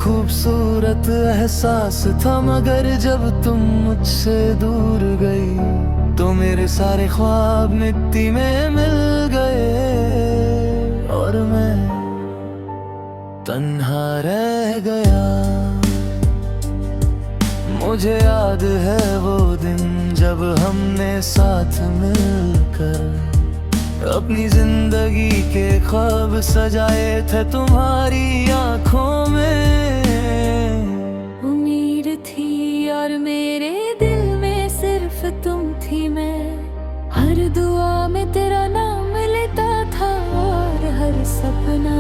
खूबसूरत एहसास था, मगर जब तुम मुझसे दूर गई तो मेरे सारे ख्वाब मिट्टी में मिल गए और मैं तन्हा रह गया। मुझे याद है वो दिन जब हमने साथ मिलकर अपनी जिंदगी के ख्वाब सजाए थे तुम्हारी आंखों में। उम्मीद थी और मेरे दिल में सिर्फ तुम थी, मैं हर दुआ में तेरा नाम लेता था और हर सपना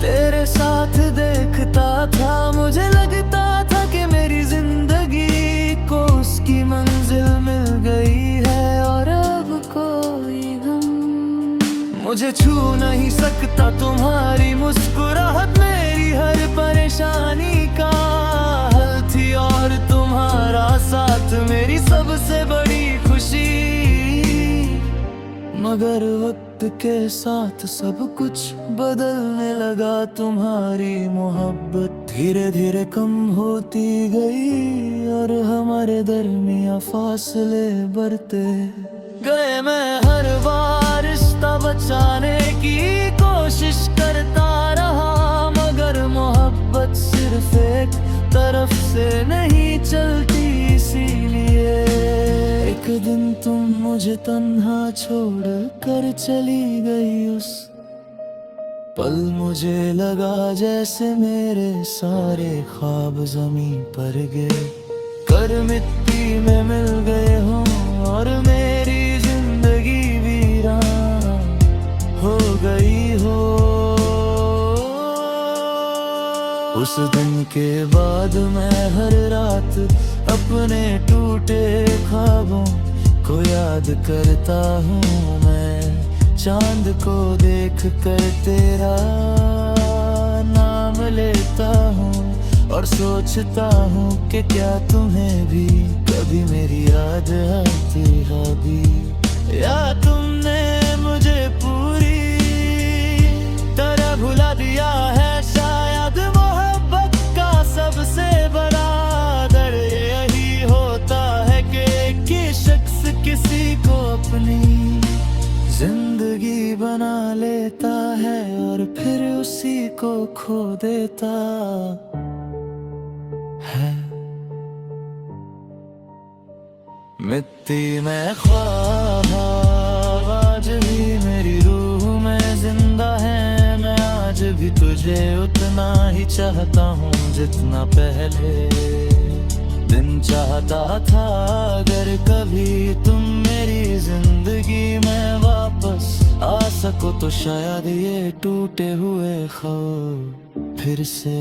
तेरे साथ देखता था। मुझे लगता था कि मेरी जिंदगी को उसकी मंजिल मिल गई है और अब कोई गम मुझे छू नहीं सकता। तुम्हारी मुस्कुराहट मेरी हर परेशानी का हल थी और तुम्हारा साथ मेरी सबसे बड़ी खुशी। मगर वक्त के साथ सब कुछ बदलने लगा। तुम्हारी मोहब्बत धीरे धीरे कम होती गई और हमारे दरमियां फासले बढ़ते गए। मैं हर बार रिश्ता बचाने की कोशिश करता रहा, मगर मोहब्बत सिर्फ एक तरफ से नहीं चलती। इसीलिए एक दिन तुम मुझे तन्हा छोड़ कर चली गई। उस पल मुझे लगा जैसे मेरे सारे ख्वाब जमीन पर गिर कर मिट्टी में मिल गए हों और मेरी जिंदगी वीरान हो गई हो। उस दिन के बाद मैं हर रात अपने टूटे ख्वाबों को याद करता हूँ। मैं चांद को देख कर तेरा नाम लेता हूँ और सोचता हूँ कि क्या तुम्हें भी कभी मेरी याद आती होगी, या तुमने मुझे पूरी तरह भुला दिया है। शायद मोहब्बत का सबसे बड़ा दर्द यही होता है कि एक ही शख्स किसी को अपनी जिंदगी बना लेता है और फिर उसी को खो देता है। मिट्टी में ख्वाब आज भी मेरी रूह में जिंदा है। मैं आज भी तुझे उतना ही चाहता हूँ जितना पहले दिन चाहता था। अगर कभी तुम मेरी जिंदगी में वापस आ सको तो शायद ये टूटे हुए ख्वाब फिर से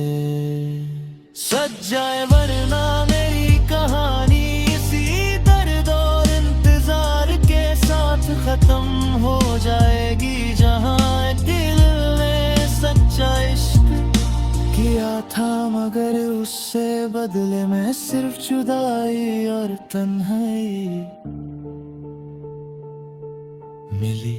सज जाए, वरना मेरी कहानी इसी दर्द और इंतजार के साथ खत्म हो जाएगी। जहाँ दिल ने सच्चा इश्क किया था, मगर उससे बदले में सिर्फ जुदाई और तन्हाई मिली।